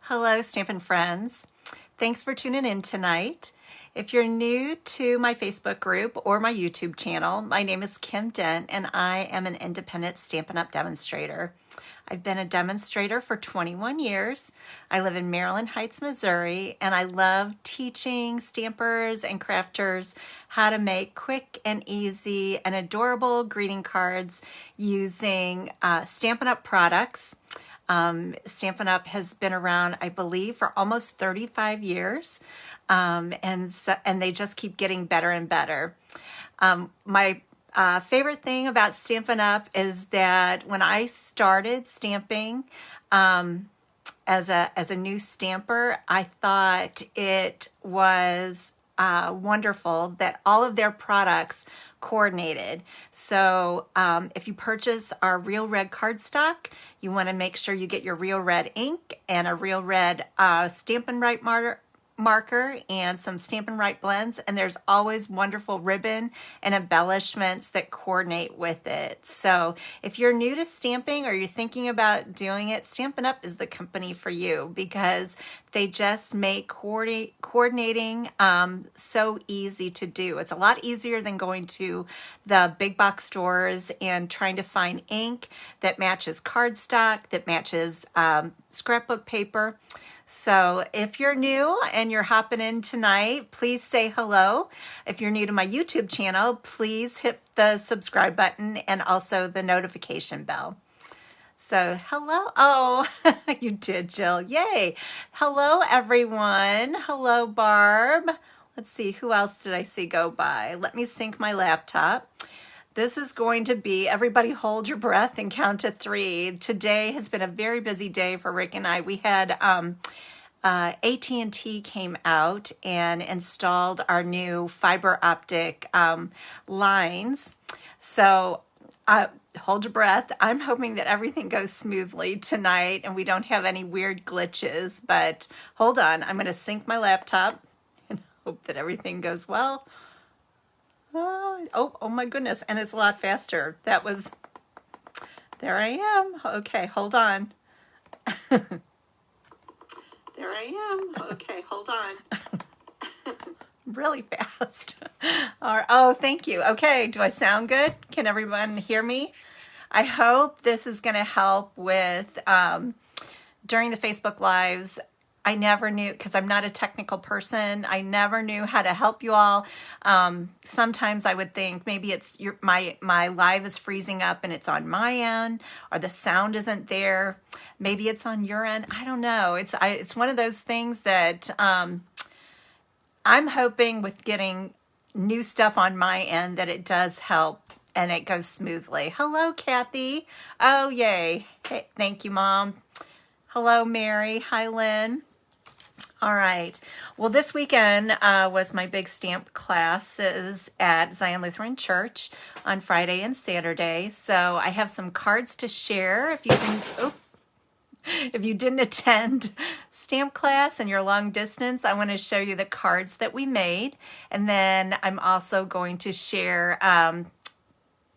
Hello, Stampin' friends. Thanks for tuning in tonight. If you're new to my Facebook group or my YouTube channel, my name is Kim Dent and I am an independent Stampin' Up! Demonstrator. I've been a demonstrator for 21 years. I live in Maryland Heights, Missouri, and I love teaching stampers and crafters how to make quick and easy and adorable greeting cards using Stampin' Up! Products. Stampin' Up! Has been around, I believe, for almost 35 years, and they just keep getting better and better. My favorite thing about Stampin' Up! Is that when I started stamping as a new stamper, I thought it was wonderful that all of their products coordinated. So if you purchase our Real Red cardstock, you want to make sure you get your Real Red ink and a Real Red Stampin' Right marker and some Stampin' Right blends, and there's always wonderful ribbon and embellishments that coordinate with it. So if you're new to stamping or you're thinking about doing it, Stampin' Up! Is the company for you because they just make coordinating so easy to do. It's a lot easier than going to the big box stores and trying to find ink that matches cardstock, that matches scrapbook paper. So if you're new and you're hopping in tonight, please say hello. If you're new to my YouTube channel, please hit the subscribe button and also the notification bell. So hello. Oh, you did, Jill. Yay. Hello, everyone. Hello, Barb. Let's see, who else did I see go by? Let me sync my laptop. This is going to be, everybody hold your breath and count to 3. Today has been a very busy day for Rick and I. We had AT&T came out and installed our new fiber optic lines. So hold your breath. I'm hoping that everything goes smoothly tonight and we don't have any weird glitches, but hold on. I'm going to sync my laptop and hope that everything goes well. Oh my goodness. And it's a lot faster. There I am. Okay, hold on. There I am. Okay, hold on. Really fast. All right. Oh, thank you. Okay, do I sound good? Can everyone hear me? I hope this is going to help with during the Facebook Lives. I never knew, because I'm not a technical person, I never knew how to help you all. Sometimes I would think maybe it's my live is freezing up and it's on my end, or the sound isn't there. Maybe it's on your end. I don't know. It's one of those things that I'm hoping with getting new stuff on my end that it does help and it goes smoothly. Hello, Kathy. Oh, yay. Hey, thank you, Mom. Hello, Mary. Hi, Lynn. All right. Well, this weekend was my big stamp classes at Zion Lutheran Church on Friday and Saturday. So I have some cards to share. If you didn't attend stamp class and you're long distance, I want to show you the cards that we made. And then I'm also going to share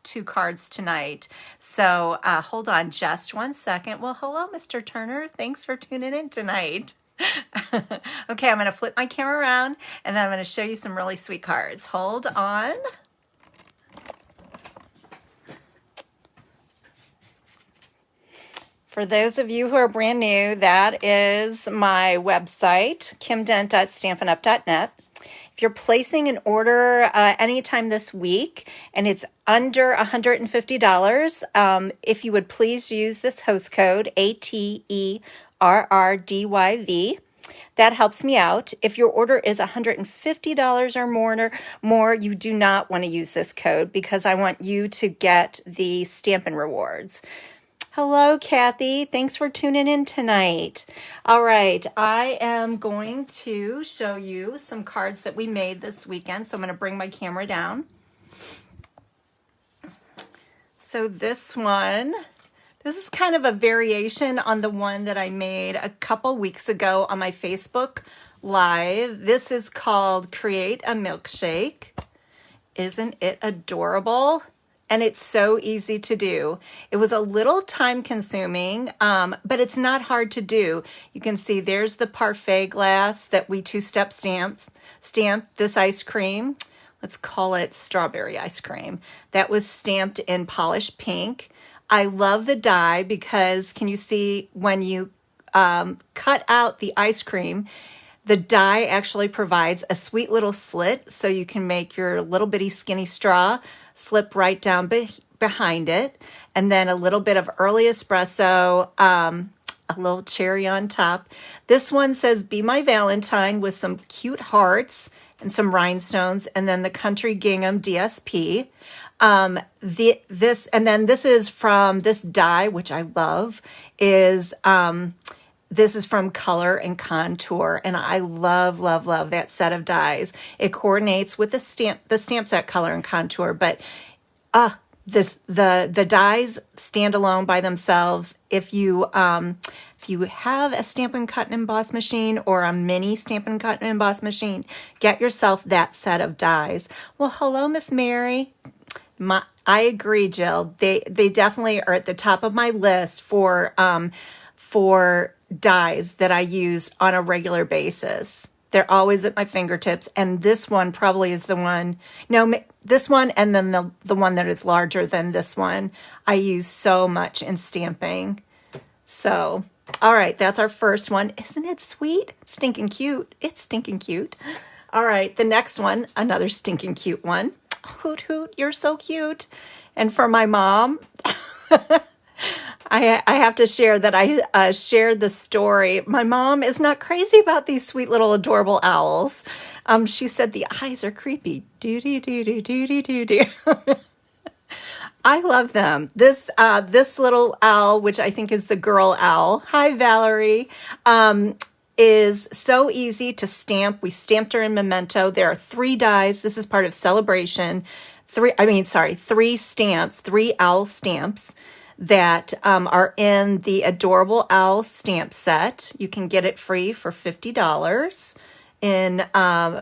2 cards tonight. So hold on just one second. Well, hello, Mr. Turner. Thanks for tuning in tonight. Okay, I'm going to flip my camera around and then I'm going to show you some really sweet cards. Hold on. For those of you who are brand new, that is my website, kimdent.stampinup.net. If you're placing an order anytime this week and it's under $150, if you would please use this host code, ATERRDYV. That helps me out. If your order is $150 or more, you do not want to use this code because I want you to get the Stampin' Rewards. Hello, Kathy. Thanks for tuning in tonight. All right, I am going to show you some cards that we made this weekend. So I'm going to bring my camera down. So this is kind of a variation on the one that I made a couple weeks ago on my Facebook Live. This is called Create a Milkshake. Isn't it adorable? and it's so easy to do. It was a little time consuming, but it's not hard to do. You can see there's the parfait glass that we two-step stamped this ice cream. Let's call it strawberry ice cream. That was stamped in polished pink. I love the die because can you see when you cut out the ice cream, the die actually provides a sweet little slit so you can make your little bitty skinny straw slip right down behind it. And then a little bit of early espresso, a little cherry on top. This one says, Be My Valentine with some cute hearts and some rhinestones, and then the Country Gingham DSP. This is from this die, which I love, this is from Color and Contour, and I love, love, love that set of dies. It coordinates with the stamp set Color and Contour, but the dies stand alone by themselves. If you have a Stampin' Cut and Emboss machine or a mini Stampin' Cut and Emboss machine, get yourself that set of dies. Well, hello, Miss Mary. I agree, Jill. They definitely are at the top of my list for dies that I use on a regular basis. They're always at my fingertips, and this one probably is the one. No, this one, and then the one that is larger than this one, I use so much in stamping. So, all right, that's our first one. Isn't it sweet? Stinking cute. It's stinking cute. All right, the next one, another stinking cute one. Hoot hoot, you're so cute. And for my mom, I have to share that I shared the story. My mom is not crazy about these sweet little adorable owls. She said the eyes are creepy. Do. I love them. This little owl, which I think is the girl owl. Hi, Valerie. Is so easy to stamp. We stamped her in Memento. There are 3 dies. This is part of Celebration. 3 stamps, 3 owl stamps that are in the Adorable Owl stamp set. You can get it free for $50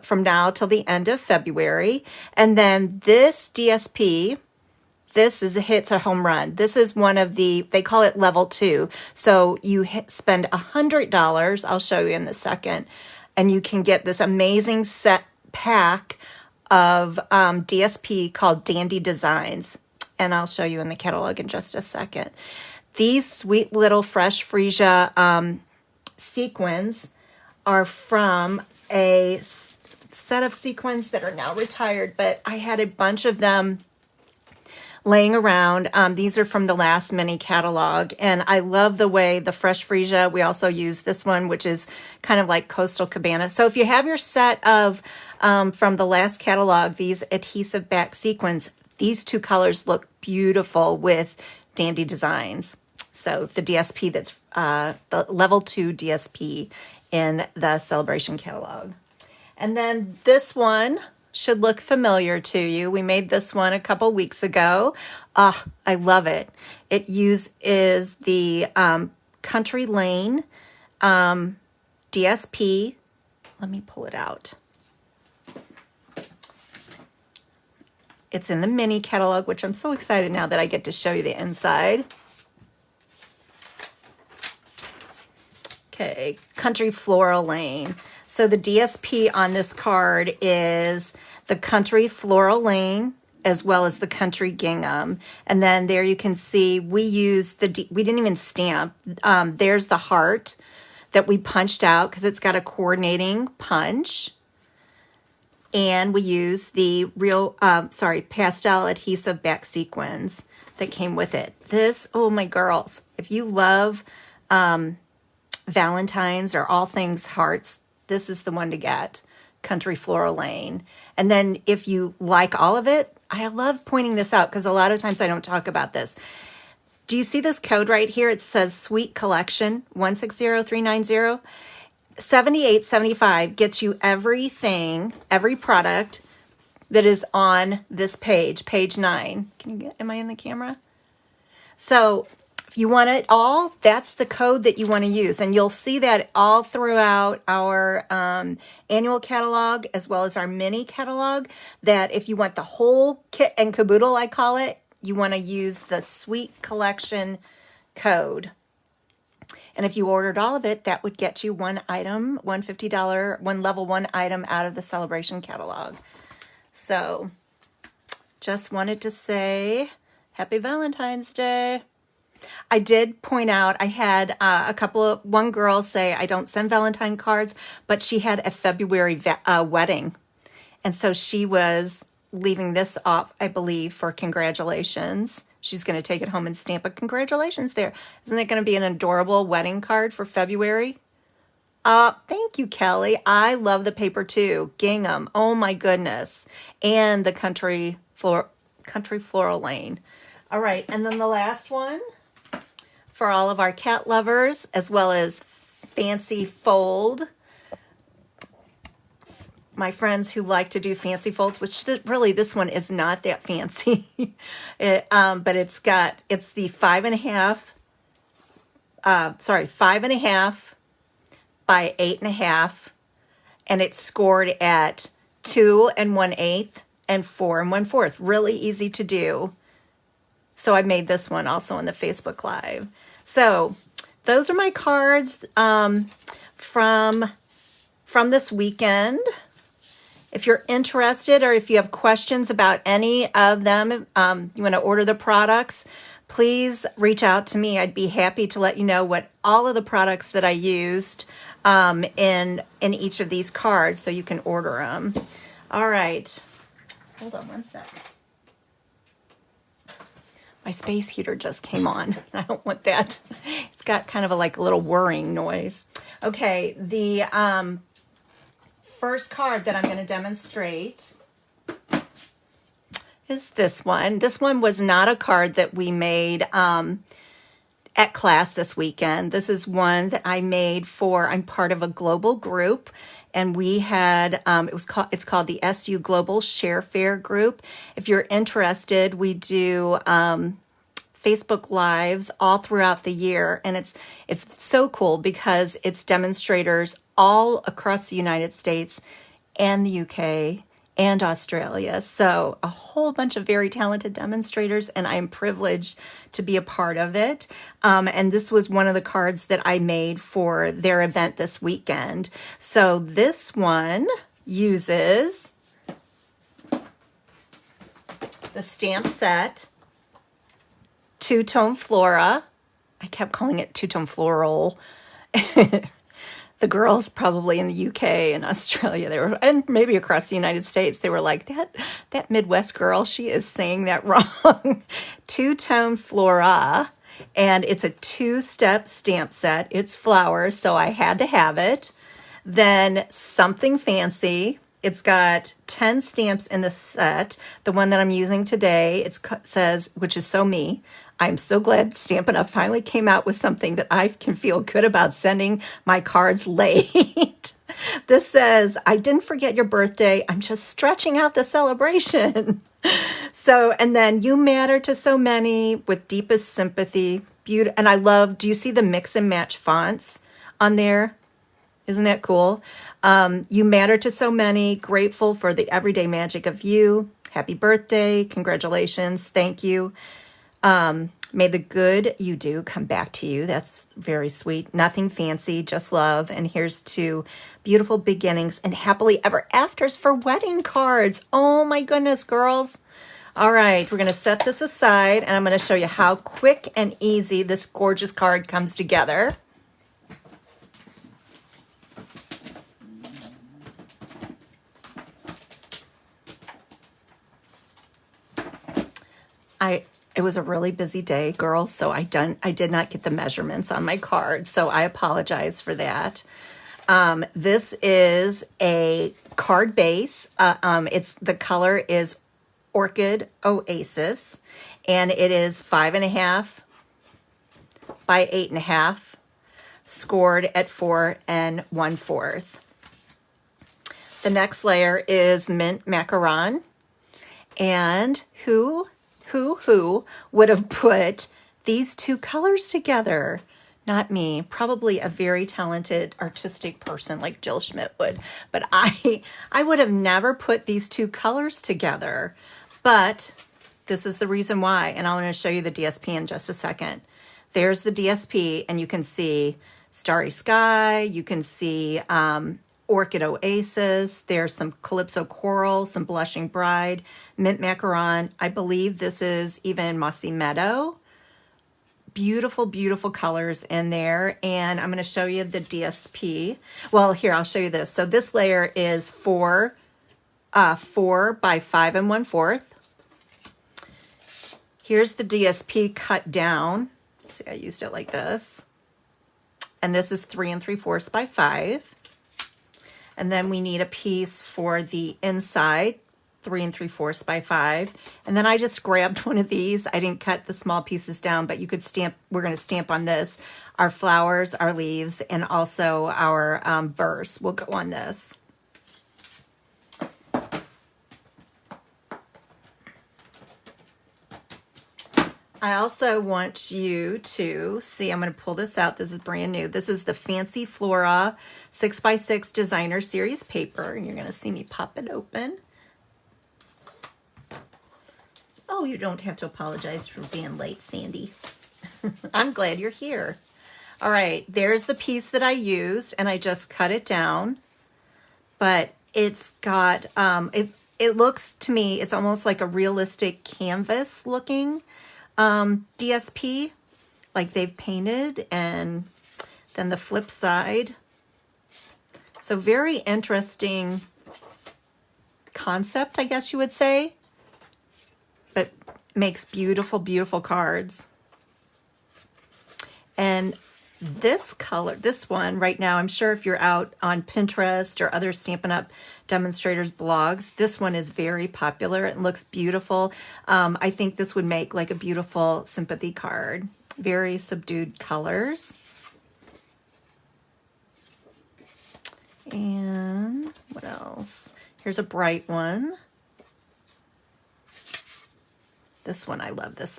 from now till the end of February. And then this DSP, hits a home run. This is one of they call it level 2. So you spend $100, I'll show you in a second, and you can get this amazing set pack of DSP called Dandy Designs. And I'll show you in the catalog in just a second. These sweet little fresh freesia sequins are from a set of sequins that are now retired, but I had a bunch of them laying around. These are from the last mini catalog, and I love the way the fresh freesia, we also use this one, which is kind of like Coastal Cabana. So if you have your set of, from the last catalog, these adhesive back sequins, these 2 colors look beautiful with Dandy Designs. So the DSP that's the level 2 DSP in the Celebration catalog. And then this one should look familiar to you. We made this one a couple weeks ago. I love it. It is the Country Lane DSP. Let me pull it out. It's in the mini catalog, which I'm so excited now that I get to show you the inside. Okay, Country Floral Lane. So the DSP on this card is the Country Floral Lane as well as the Country Gingham. And then there you can see we didn't even stamp. There's the heart that we punched out because it's got a coordinating punch. And we use the pastel adhesive back sequins that came with it. This, oh my girls, if you love Valentine's or all things hearts, this is the one to get, Country Floral Lane. And then if you like all of it, I love pointing this out because a lot of times I don't talk about this. Do you see this code right here? It says Sweet Collection 160390. 7875 gets you everything, every product that is on this page 9. Am I in the camera? So if you want it all, that's the code that you want to use. And you'll see that all throughout our annual catalog as well as our mini catalog, that if you want the whole kit and caboodle, I call it, you want to use the Sweet Collection code. And if you ordered all of it, that would get you one item, $150, one level 1 item out of the Celebration catalog. So just wanted to say Happy Valentine's Day. I did point out, I had one girl say, I don't send Valentine cards, but she had a February wedding. And so she was leaving this off, I believe, for congratulations. She's going to take it home and stamp a congratulations there. Isn't it going to be an adorable wedding card for February? Thank you, Kelly. I love the paper too. Gingham. Oh my goodness. And the country floral lane. All right. And then the last one for all of our cat lovers, as well as fancy fold. My friends who like to do fancy folds, which really this one is not that fancy, but it's the 5.5 by 8.5, and it's scored at 2 1/8 and 4 1/4. Really easy to do. So I made this one also on the Facebook Live. So those are my cards from this weekend. If you're interested, or if you have questions about any of them, you want to order the products, please reach out to me. I'd be happy to let you know what all of the products that I used in each of these cards, so you can order them. All right. Hold on one sec. My space heater just came on. I don't want that. It's got kind of a little whirring noise. Okay, the first card that I'm going to demonstrate is this one. This one was not a card that we made at class this weekend. This is one that I made I'm part of a global group, and we had, it's called the SU Global Share Fair group. If you're interested, we do Facebook Lives all throughout the year, and it's so cool because it's demonstrators all across the United States and the UK and Australia. So a whole bunch of very talented demonstrators, and I'm privileged to be a part of it. And this was one of the cards that I made for their event this weekend. So this one uses the stamp set Two Tone Flora. I kept calling it Two Tone Floral. The girls probably in the UK and Australia, and maybe across the United States, they were like, that Midwest girl, she is saying that wrong. Two Tone Flora, and it's a 2-step stamp set. It's flowers, so I had to have it. Then Something Fancy. It's got 10 stamps in the set. The one that I'm using today, says, which is so me, I'm so glad Stampin' Up! Finally came out with something that I can feel good about sending my cards late. This says, I didn't forget your birthday. I'm just stretching out the celebration. So, and then You Matter to So Many with Deepest Sympathy. And I love, do you see the mix and match fonts on there? Isn't that cool? You Matter to So Many. Grateful for the everyday magic of you. Happy birthday. Congratulations. Thank you. May the good you do come back to you. That's very sweet. Nothing fancy, just love. And here's to beautiful beginnings and happily ever afters for wedding cards. Oh my goodness, girls. All right, we're going to set this aside, and I'm going to show you how quick and easy this gorgeous card comes together. It was a really busy day, girls, so I did not get the measurements on my card, so I apologize for that. This is a card base. The color is Orchid Oasis, and it is 5.5 by 8.5, scored at 4 1/4. The next layer is Mint Macaron, and who would have put these two colors together? Not me, probably a very talented artistic person like Jill Schmidt would, but I would have never put these two colors together. But This is the reason why, and I'm going to show you the DSP in just a second. There's the DSP, and you can see Starry Sky, you can see Orchid Oasis, there's some Calypso Coral, some Blushing Bride, Mint Macaron. I believe this is even Mossy Meadow. Beautiful, beautiful colors in there, and I'm going to show you the DSP. Well, here, I'll show you this. So this layer is 4 by 5 1/4. Here's the DSP cut down. See, I used it like this. And this is 3 3/4 by 5. And then we need a piece for the inside, 3 3/4 by 5. And then I just grabbed one of these. I didn't cut the small pieces down, but you could stamp, we're going to stamp on this, our flowers, our leaves, and also our verse will go on this. I also want you to see, I'm going to pull this out. This is brand new. This is the Fancy Flora 6x6 Designer Series paper, and you're going to see me pop it open. Oh, you don't have to apologize for being late, Sandy. I'm glad you're here. All right, there's the piece that I used, and I just cut it down. But it's got, it looks to me, it's almost like a realistic canvas looking DSP, like they've painted, and then the flip side. So very interesting concept, I guess you would say, but makes beautiful, beautiful cards. And this color, this one right now, I'm sure if you're out on Pinterest or other Stampin' Up! Demonstrators blogs, this one is very popular. It looks beautiful. I think this would make like a beautiful sympathy card. Very subdued colors. And what else? Here's a bright one. This one, I love this.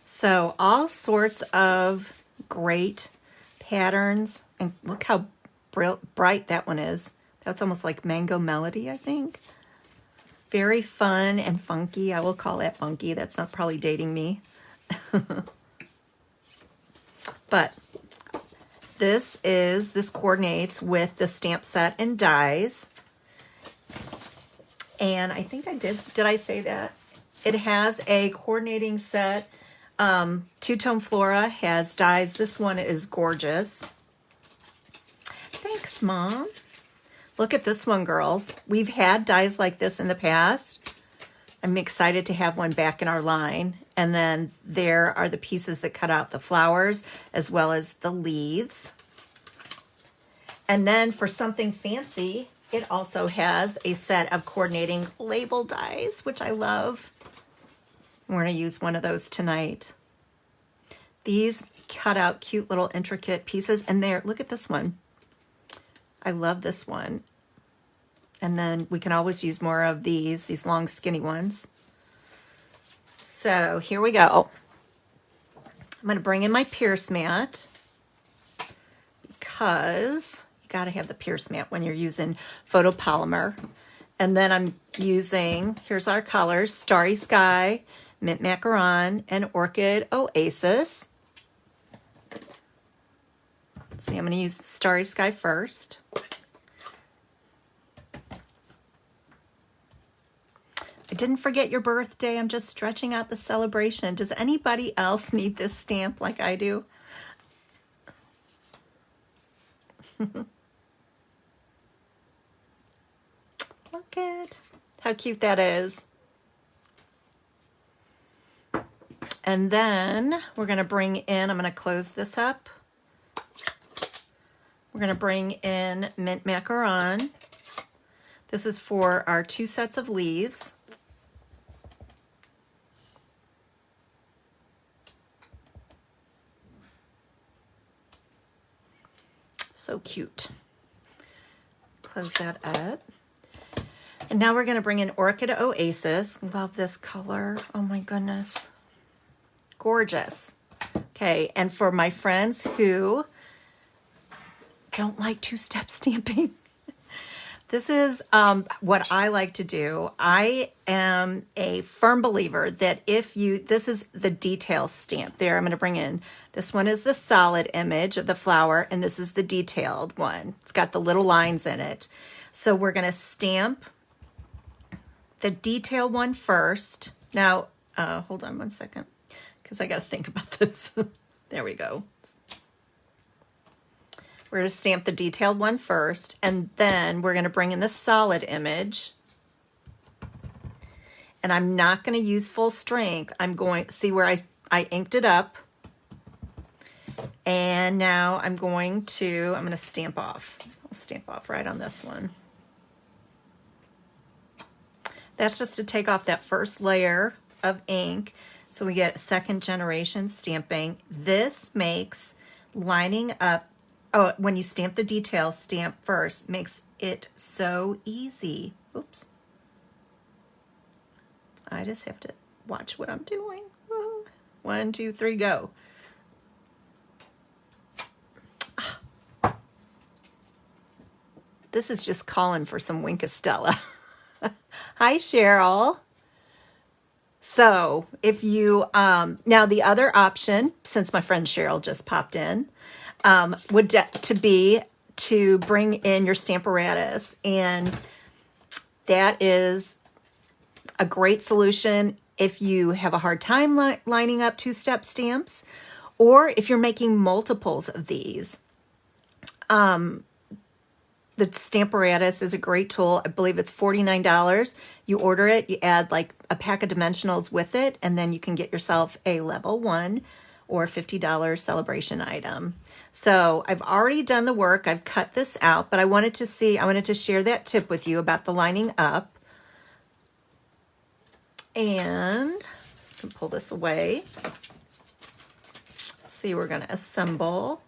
So all sorts of great patterns, and look how bright that one is. That's almost like Mango Melody, I think. Very fun and funky. I will call that funky. That's not probably dating me. But this coordinates with the stamp set and dies. And I think I did I say that? It has a coordinating set. Two Tone Flora has dies. This one is gorgeous. Thanks, Mom. Look at this one, girls. We've had dies like this in the past. I'm excited to have one back in our line. And then there are the pieces that cut out the flowers as well as the leaves. And then for something fancy, it also has a set of coordinating label dies, which I love. We're going to use one of those tonight. These cut out cute little intricate pieces. And there, look at this one. I love this one. And then we can always use more of these long skinny ones. So here we go. I'm going to bring in my Pierce mat because you got to have the Pierce mat when you're using photopolymer. And then I'm using, here's our colors, Starry Sky, Mint Macaron, and Orchid Oasis. Let's see, I'm going to use Starry Sky first. I didn't forget your birthday. I'm just stretching out the celebration. Does anybody else need this stamp like I do? Look at how cute that is. And then we're going to bring in, I'm going to close this up. We're going to bring in Mint Macaron. This is for our 2 sets of leaves. So cute. Close that up. And now we're going to bring in Orchid Oasis. Love this color. Oh my goodness. Gorgeous. Okay, and for my friends who don't like 2-step stamping, This is what I like to do. I am a firm believer that if you, this is the detail stamp there. I'm going to bring in, this one is the solid image of the flower, and this is the detailed one. It's got the little lines in it. So we're going to stamp the detail one first. Now, hold on one second, because I got to think about this. There we go. We're going to stamp the detailed one first, and then we're going to bring in the solid image. And I'm not going to use full strength. I'm going, see where I inked it up. And now I'm going to stamp off. I'll stamp off right on this one. That's just to take off that first layer of ink. So we get second generation stamping. This makes lining up, oh, when you stamp the detail stamp first, makes it so easy. Oops. I just have to watch what I'm doing. 1, 2, 3, go. This is just calling for some Winkastella. Hi, Cheryl. So if you, now the other option, since my friend Cheryl just popped in, would be to bring in your Stamparatus, and that is a great solution if you have a hard time lining up two-step stamps, or if you're making multiples of these. The Stamparatus is a great tool. I believe it's $49. You order it, you add like a pack of dimensionals with it, and then you can get yourself a level 1 or $50 celebration item. So I've already done the work. I've cut this out, but I wanted to share that tip with you about the lining up. And I can pull this away. See, we're going to assemble.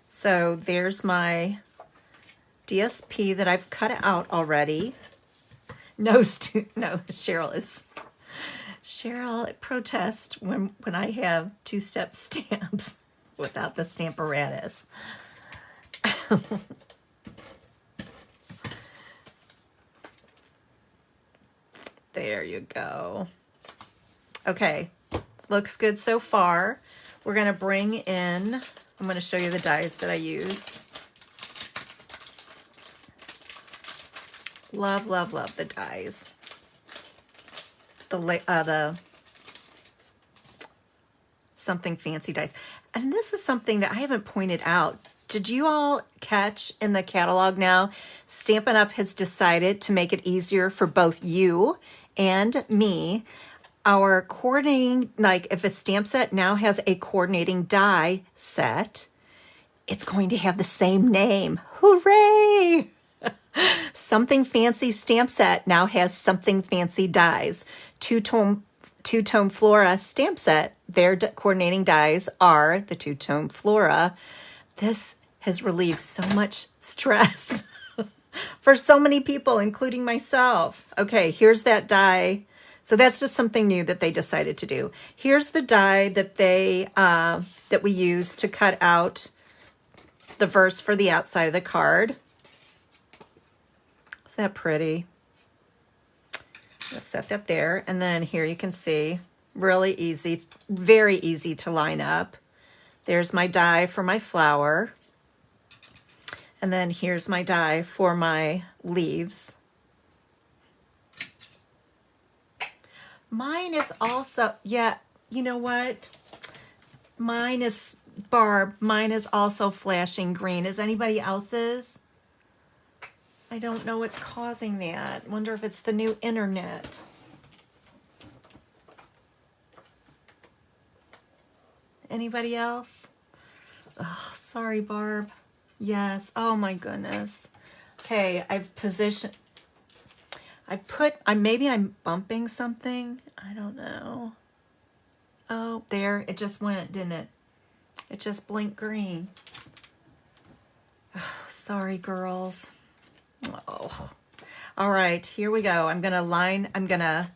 So there's my DSP that I've cut out already. No, Cheryl protests when I have two-step stamps without the Stamparatus. There you go. Okay, looks good so far. We're going to bring in, I'm going to show you the dies that I used. Love, love, love the dies. The something fancy dies. And this is something that I haven't pointed out. Did you all catch in the catalog now? Stampin' Up! Has decided to make it easier for both you and me. Our coordinating, like if a stamp set now has a coordinating die set, it's going to have the same name. Hooray! Something Fancy stamp set now has Something Fancy dies. Two Tone Flora stamp set, their coordinating dies are the Two Tone Flora. This has relieved so much stress for so many people, including myself. Okay, here's that die. So that's just something new that they decided to do. Here's the die that that we use to cut out the verse for the outside of the card. Isn't that pretty? Let's set that there. And then here you can see, really easy, very easy to line up. There's my die for my flower. And then here's my die for my leaves. Mine is also, yeah, you know what? Mine is, Barb, mine is also flashing green. Is anybody else's? I don't know what's causing that. Wonder if it's the new internet. Anybody else? Oh, sorry, Barb. Yes. Oh my goodness. Okay, I've positioned. Maybe I'm bumping something. I don't know. Oh, there. It just went, didn't it? It just blinked green. Oh, sorry, girls. Oh. All right, here we go. I'm gonna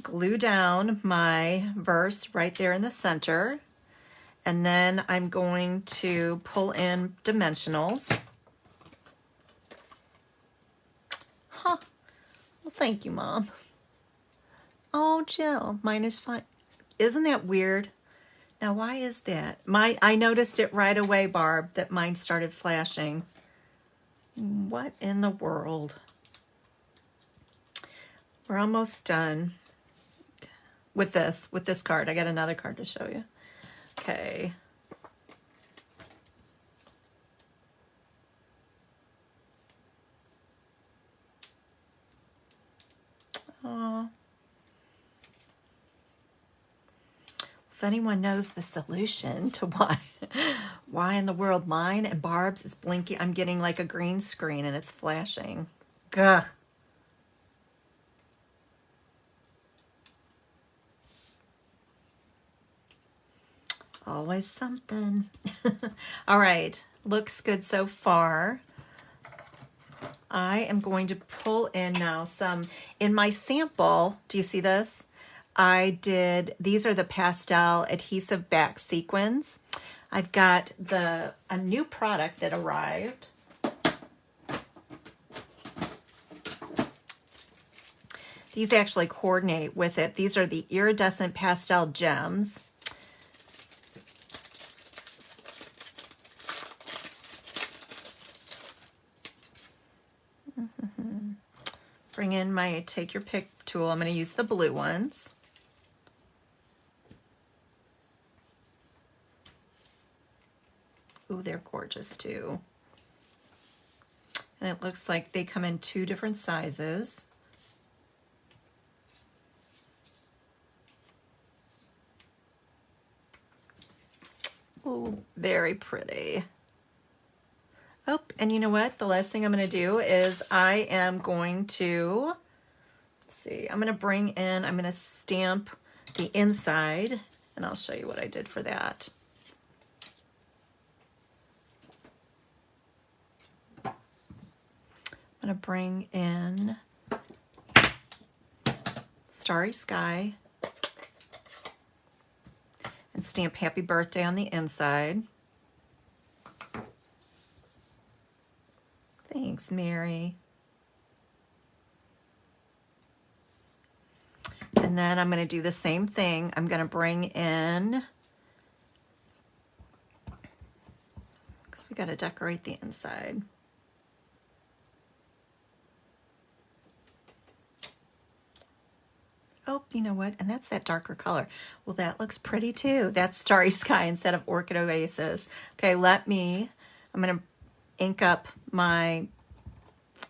glue down my verse right there in the center. And then I'm going to pull in dimensionals. thank you, Mom. Oh, Jill, mine is fine. Isn't that weird? Now, why is that? I noticed it right away, Barb, that mine started flashing. What in the world? We're almost done with this card. I got another card to show you. Okay. Oh. If anyone knows the solution to why in the world mine and Barb's is blinking, I'm getting like a green screen and it's flashing. Gah. Always something. All right, looks good so far. I am going to pull in now some, in my sample, do you see this? These are the pastel adhesive back sequins. I've got a new product that arrived. These actually coordinate with it. These are the iridescent pastel gems. Bring in my take your pick tool. I'm going to use the blue ones. Ooh, they're gorgeous too. And it looks like they come in 2 different sizes. Ooh, very pretty. Oh, and you know what? The last thing I'm going to do is I am going to, let's see, I'm going to stamp the inside, and I'll show you what I did for that. I'm going to bring in Starry Sky and stamp Happy Birthday on the inside. Thanks, Mary. And then I'm going to do the same thing. I'm going to bring in, because we got to decorate the inside. Oh, you know what? And that's that darker color. Well, that looks pretty too. That's Starry Sky instead of Orchid Oasis. Okay, I'm going to ink up my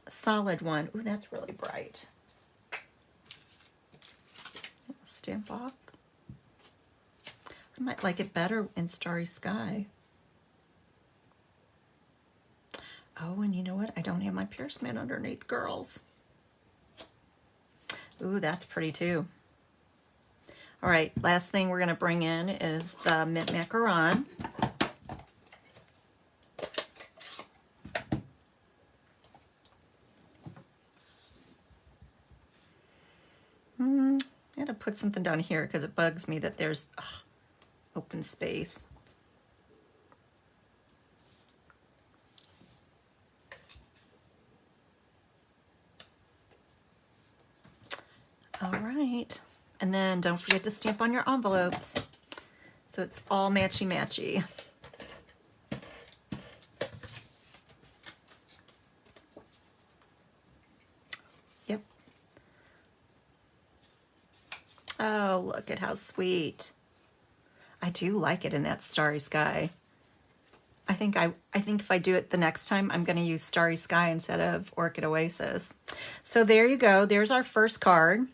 solid one. Ooh, that's really bright. Stamp off. I might like it better in Starry Sky. Oh, and you know what? I don't have my Pierce mat underneath, girls. Ooh, that's pretty too. All right, last thing we're going to bring in is the mint macaron. I had to put something down here because it bugs me that there's open space. All right, and then don't forget to stamp on your envelopes so it's all matchy-matchy. Yep. Oh, look at how sweet. I do like it in that Starry Sky. I think if I do it the next time, I'm going to use Starry Sky instead of Orchid Oasis. So there you go. There's our first card.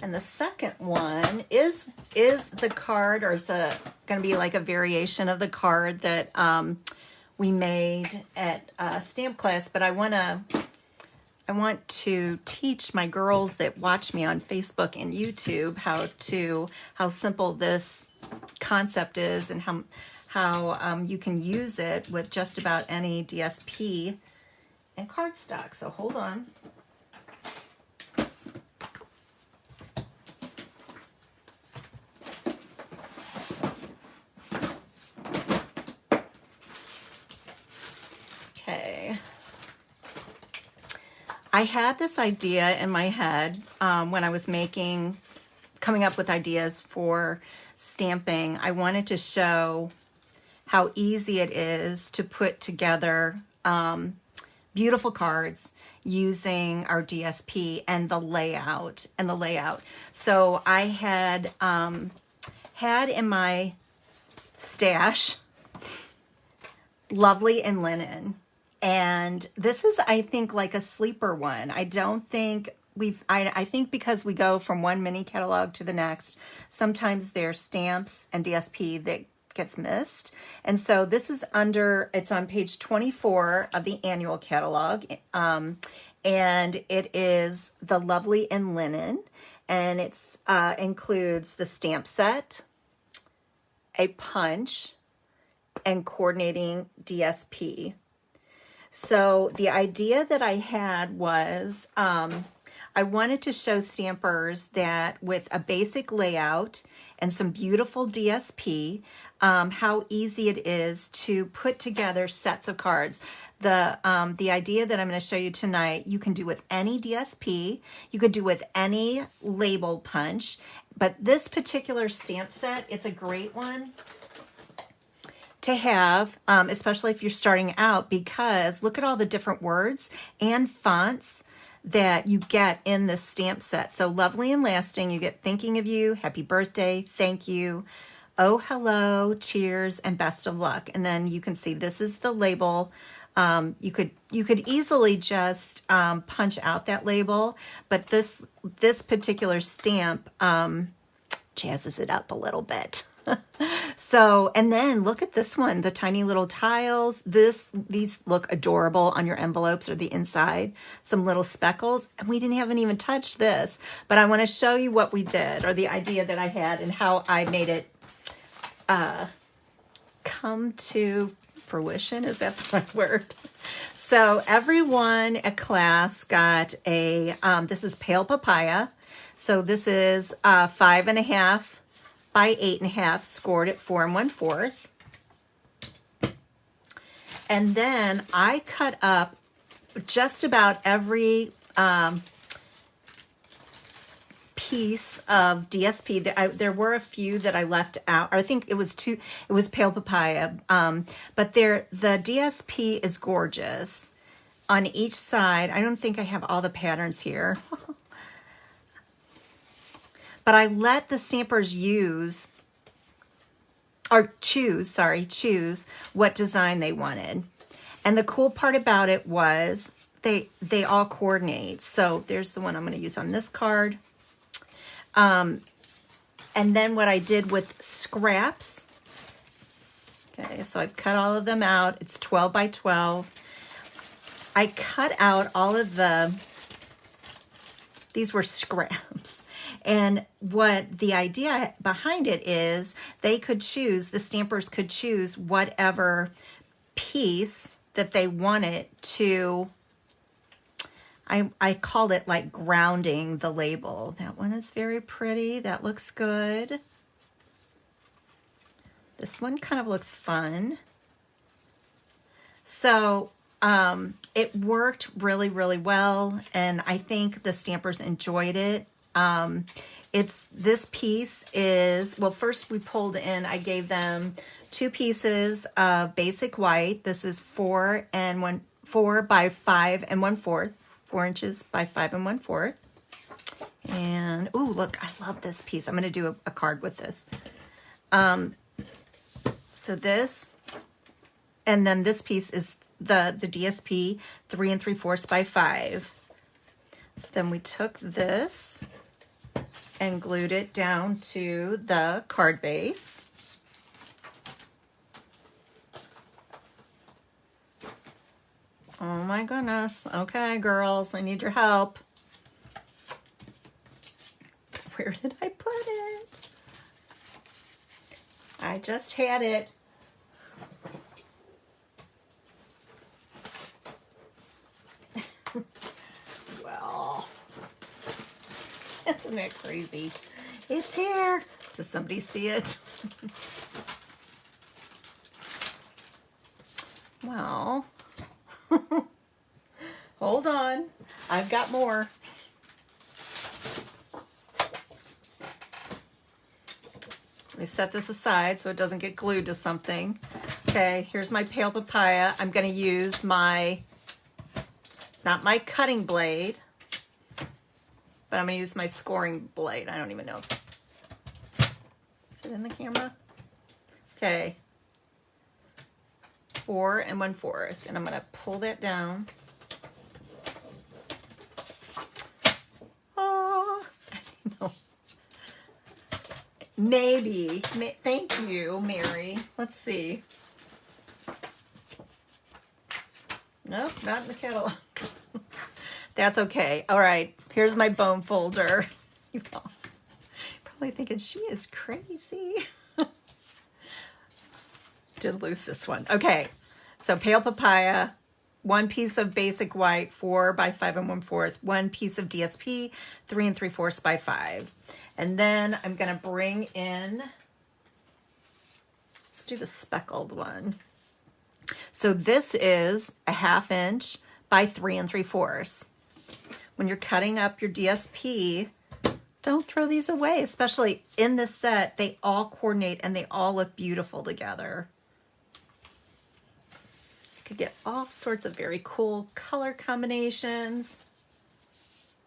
And the second one is the card, or it's going to be like a variation of the card that we made at stamp class. But I want to teach my girls that watch me on Facebook and YouTube how simple this concept is and how you can use it with just about any DSP and cardstock. So hold on. I had this idea in my head when I was coming up with ideas for stamping. I wanted to show how easy it is to put together beautiful cards using our DSP and the layout So I had in my stash Lovely in Linen. And this is, I think, like a sleeper one. I don't think I think because we go from one mini catalog to the next, sometimes there's stamps and DSP that gets missed. And so this is it's on page 24 of the annual catalog. And it is the Lovely in Linen. And it's includes the stamp set, a punch, and coordinating DSP. So the idea that I had was I wanted to show stampers that with a basic layout and some beautiful DSP, how easy it is to put together sets of cards. The idea that I'm going to show you tonight, you can do with any DSP, you could do with any label punch, but this particular stamp set, it's a great one to have, especially if you're starting out, because look at all the different words and fonts that you get in this stamp set. So Lovely and Lasting, you get Thinking of You, Happy Birthday, Thank You, Oh Hello, Cheers, and Best of Luck. And then you can see this is the label. You could easily just punch out that label, but this particular stamp jazzes it up a little bit. So, and then look at this one, the tiny little tiles. These look adorable on your envelopes or the inside, some little speckles. And we haven't even touched this, but I want to show you what we did, or the idea that I had and how I made it come to fruition. Is that the right word? So everyone at class got this is Pale Papaya. So this is 5.5 by 8.5, scored at 4 1/4. And then I cut up just about every piece of DSP. There were a few that I left out. I think it was Pale Papaya. But the DSP is gorgeous on each side. I don't think I have all the patterns here. But I let the stampers choose what design they wanted. And the cool part about it was they all coordinate. So there's the one I'm going to use on this card. And then what I did with scraps. Okay, so I've cut all of them out. It's 12 by 12. I cut out all of these were scraps. And what the idea behind it is the stampers could choose whatever piece that they wanted to, I called it like grounding the label. That one is very pretty. That looks good. This one kind of looks fun. So it worked really, really well. And I think the stampers enjoyed it. This piece is, well, first we pulled in, I gave them 2 pieces of basic white. This is 4 by 5 1/4, 4 inches by 5 1/4. And, ooh, look, I love this piece. I'm going to do a card with this. So this, and then this piece is the DSP 3 3/4 by 5. So then we took this and glued it down to the card base. Oh my goodness. Okay, girls, I need your help. Where did I put it? I just had it. Well, isn't that crazy? It's here. Does somebody see it? Well, hold on. I've got more. Let me set this aside so it doesn't get glued to something. Okay, here's my pale papaya. I'm going to use my, not my cutting blade, but I'm going to use my scoring blade. I don't even know. Is it in the camera? Okay. 4 1/4. And I'm going to pull that down. Oh, no. Maybe. Thank you, Mary. Let's see. Nope, not in the catalog. That's okay. All right, here's my bone folder. You probably thinking she is crazy. Did lose this one. Okay, so pale papaya, 1 piece of basic white, 4 by 5 1/4, 1 piece of DSP, 3 3/4 by 5. And then I'm gonna bring in, let's do the speckled one. So this is a 1/2 inch by 3 3/4. When you're cutting up your DSP, don't throw these away, especially in this set. They all coordinate and they all look beautiful together. You could get all sorts of very cool color combinations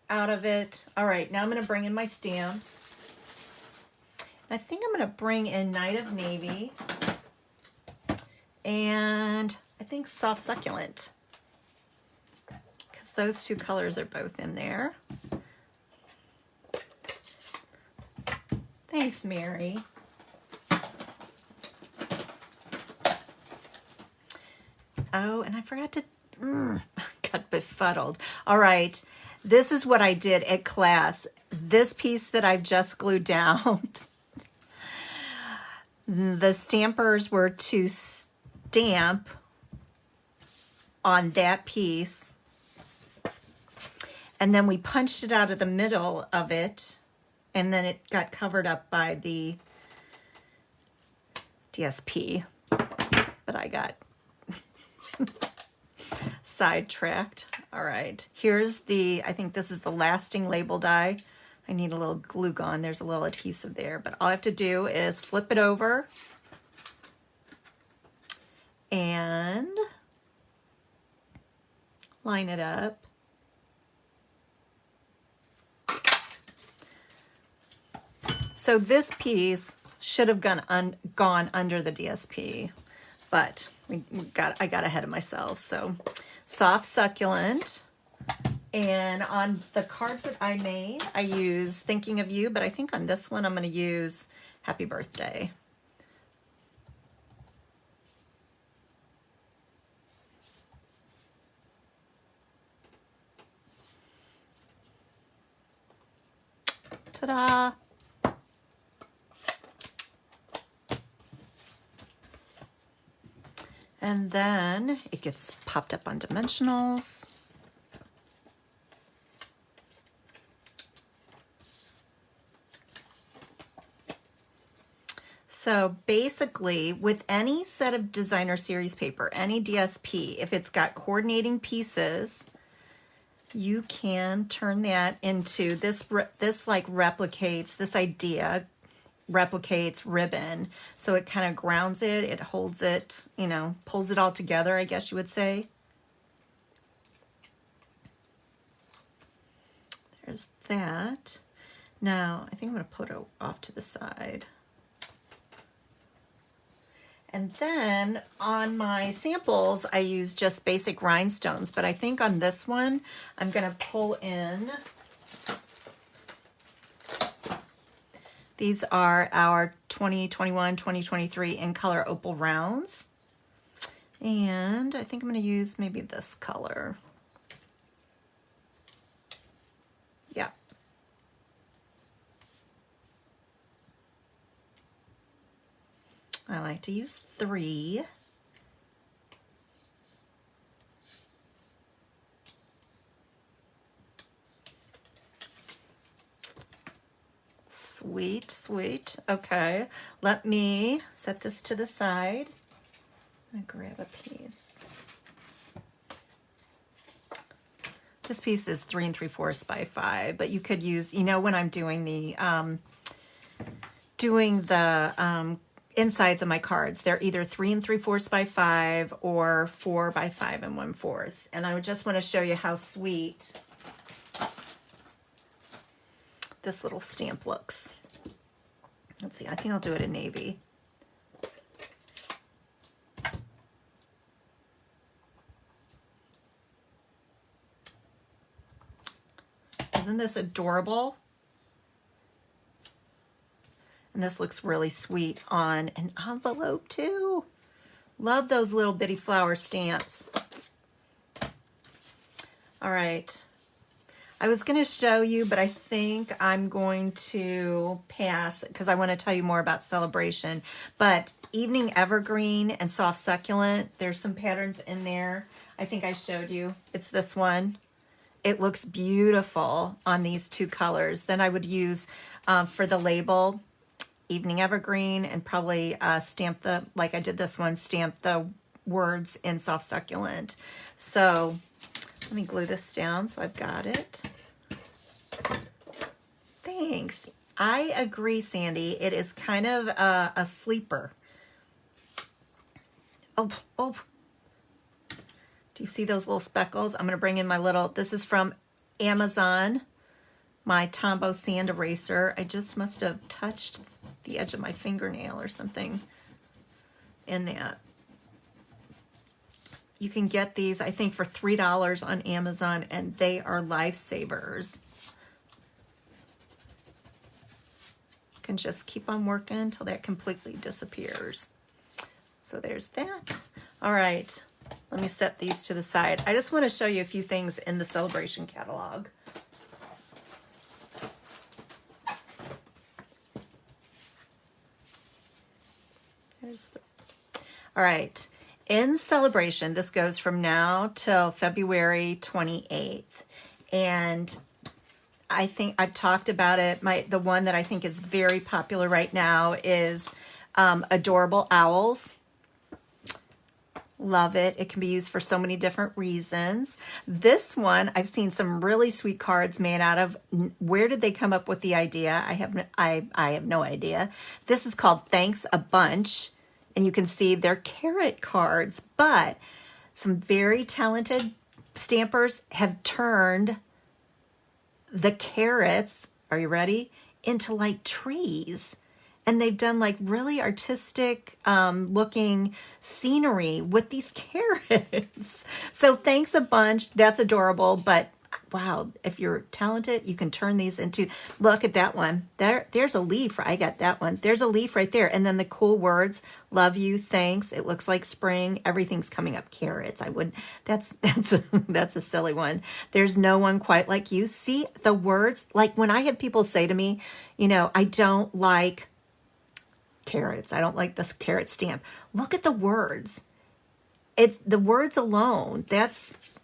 out of it. All right, now I'm going to bring in my stamps. I think I'm going to bring in Night of Navy and I think Soft Succulent, because those two colors are both in there. Thanks, Mary. Oh, and I forgot to, got befuddled. All right, this is what I did at class. This piece that I've just glued down, the stampers were to stamp on that piece, and then we punched it out of the middle of it, and then it got covered up by the DSP, but I got sidetracked. All right, here's the, I think this is the lasting label die. I need a little glue gun. There's a little adhesive there, but all I have to do is flip it over and line it up. So this piece should have gone under the DSP, but I got ahead of myself. So Soft Succulent. And on the cards that I made, I use Thinking of You, but I think on this one I'm going to use Happy Birthday. Ta-da! And then it gets popped up on dimensionals. So basically, with any set of designer series paper, any DSP, if it's got coordinating pieces, you can turn that into this like replicates, this idea replicates ribbon. So it kind of grounds it, it holds it, you know, pulls it all together, I guess you would say. There's that. Now, I think I'm going to put it off to the side. And then on my samples, I use just basic rhinestones, but I think on this one, I'm going to pull in, these are our 2021, 2023 in color opal rounds. And I think I'm going to use maybe this color. Yeah. I like to use 3. Sweet, sweet. Okay, let me set this to the side. I'm gonna grab a piece. This piece is 3 3/4 by 5, but you could use, you know, when I'm doing the insides of my cards, they're either 3 3/4 by 5 or 4 by 5 1/4. And I just want to show you how sweet this little stamp looks. Let's see, I think I'll do it in navy. Isn't this adorable? And this looks really sweet on an envelope too. Love those little bitty flower stamps. All right. I was going to show you, but I think I'm going to pass because I want to tell you more about Celebration. But Evening Evergreen and Soft Succulent, there's some patterns in there. I think I showed you. It's this one. It looks beautiful on these two colors. Then I would use, for the label, Evening Evergreen, and probably stamp the, like I did this one, stamp the words in Soft Succulent. So let me glue this down so I've got it. Thanks. I agree, Sandy. It is kind of a sleeper. Oh. Do you see those little speckles? I'm going to bring in my little, this is from Amazon, my Tombow sand eraser. I just must have touched the edge of my fingernail or something in that. You can get these, I think, for $3 on Amazon, and they are lifesavers. You can just keep on working until that completely disappears. So there's that. All right, let me set these to the side. I just want to show you a few things in the Celebration catalog. All right. In Celebration, this goes from now till February 28th. And I think I've talked about it. The one that I think is very popular right now is Adorable Owls. Love it. It can be used for so many different reasons. This one, I've seen some really sweet cards made out of. Where did they come up with the idea? I have no idea. This is called Thanks a Bunch. And you can see they're carrot cards, but some very talented stampers have turned the carrots, are you ready, into like trees. And they've done like really artistic looking scenery with these carrots. So thanks a bunch. That's adorable. But wow, if you're talented, you can turn these into, look at that one. There's a leaf. I got that one. There's a leaf right there. And then the cool words, love you, thanks. It looks like spring. Everything's coming up carrots. That's a silly one. There's no one quite like you. See the words, like when I have people say to me, you know, I don't like carrots. I don't like this carrot stamp. Look at the words. It's the words alone.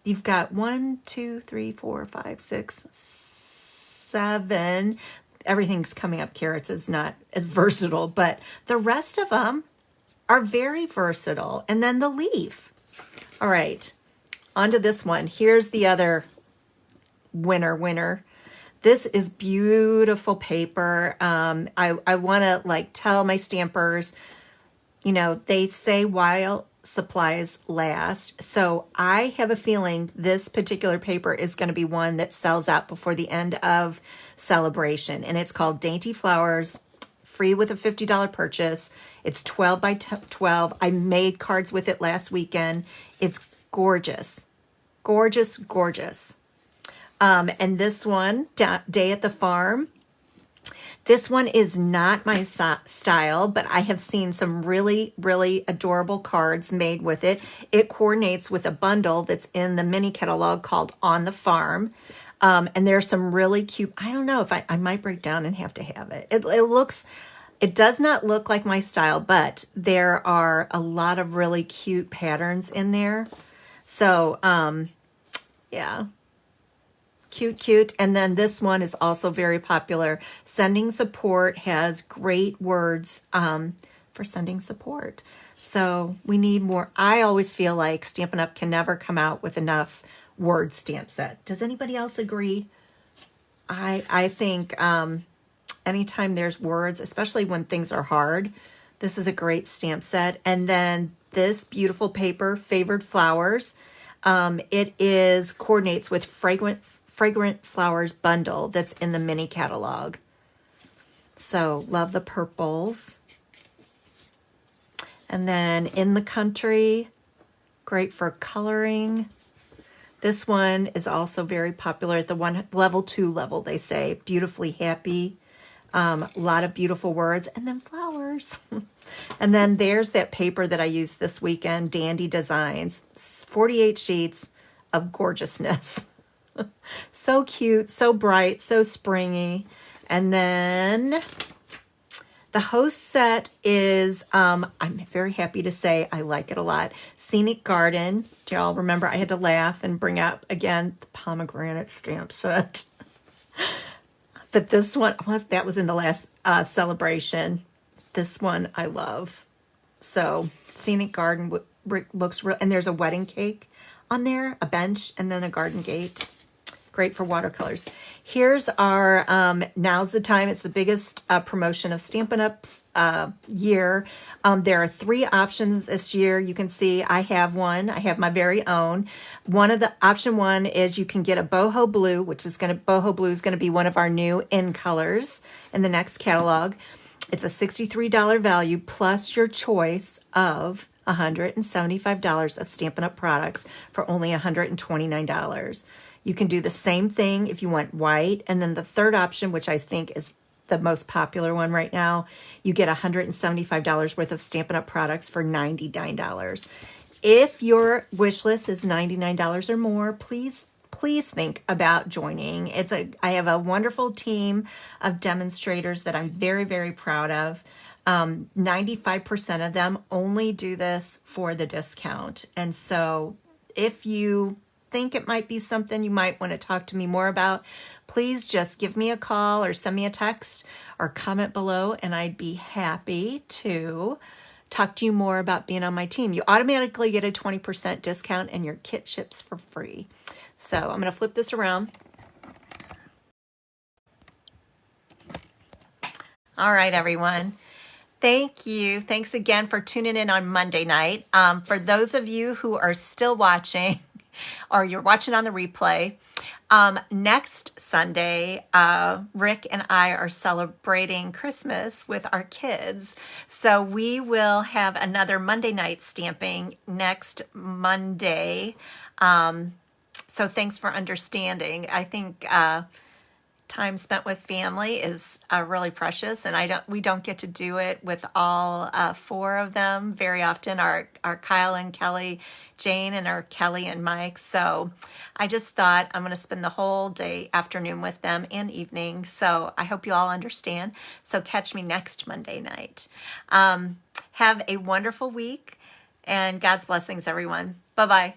You've got 1, 2, 3, 4, 5, 6, 7. Everything's coming up carrots is not as versatile, but the rest of them are very versatile. And then the leaf. All right, on to this one. Here's the other winner. This is beautiful paper. I want to like tell my stampers, you know, they say while supplies last. So I have a feeling this particular paper is going to be one that sells out before the end of Celebration. And it's called Dainty Flowers, free with a $50 purchase. It's 12 by 12. I made cards with it last weekend. It's gorgeous. Gorgeous, gorgeous. And this one, Day at the Farm. This one is not my style, but I have seen some really, really adorable cards made with it. It coordinates with a bundle that's in the mini catalog called On the Farm. And there's some really cute, I don't know if I might break down and have to have it. It does not look like my style, but there are a lot of really cute patterns in there. So, yeah. Cute. And then this one is also very popular. Sending Support has great words for sending support. So we need more. I always feel like Stampin' Up! Can never come out with enough word stamp set. Does anybody else agree? I think anytime there's words, especially when things are hard, this is a great stamp set. And then this beautiful paper, Favored Flowers. It coordinates with Fragrant Flowers bundle that's in the mini catalog. So love the purples. And then In the Country, great for coloring. This one is also very popular at the level 2 level, they say. Beautifully Happy. A lot of beautiful words. And then flowers. And then there's that paper that I used this weekend, Dandy Designs. 48 sheets of gorgeousness. So cute, so bright, so springy. And then the host set is, I'm very happy to say I like it a lot. Scenic Garden. Do y'all remember I had to laugh and bring up again the pomegranate stamp set? But this one, that was in the last celebration. This one I love. So Scenic Garden looks real, and there's a wedding cake on there, a bench, and then a garden gate. Great for watercolors. Here's our Now's the Time. It's the biggest promotion of Stampin' Up's year. There are 3 options this year. You can see I have one. I have my very own. Option 1 is you can get a boho blue, boho blue is gonna be one of our new in colors in the next catalog. It's a $63 value plus your choice of $175 of Stampin' Up products for only $129. You can do the same thing if you want white. And then the third option, which I think is the most popular one right now, you get $175 worth of Stampin' Up products for $99. If your wish list is $99 or more, please think about joining. I have a wonderful team of demonstrators that I'm very, very proud of. 95% of them only do this for the discount. And so if you think it might be something you might want to talk to me more about, please just give me a call or send me a text or comment below, and I'd be happy to talk to you more about being on my team. You automatically get a 20% discount and your kit ships for free. So I'm going to flip this around. All right, everyone. Thank you. Thanks again for tuning in on Monday night. For those of you who are still watching, or you're watching on the replay, next Sunday, Rick and I are celebrating Christmas with our kids. So we will have another Monday night stamping next Monday. So thanks for understanding. I think time spent with family is really precious, and we don't get to do it with all 4 of them very often. Our Kyle and Kelly, Jane, and our Kelly and Mike. So I just thought I'm going to spend the whole afternoon with them and evening. So I hope you all understand. So catch me next Monday night. Have a wonderful week, and God's blessings, everyone. Bye-bye.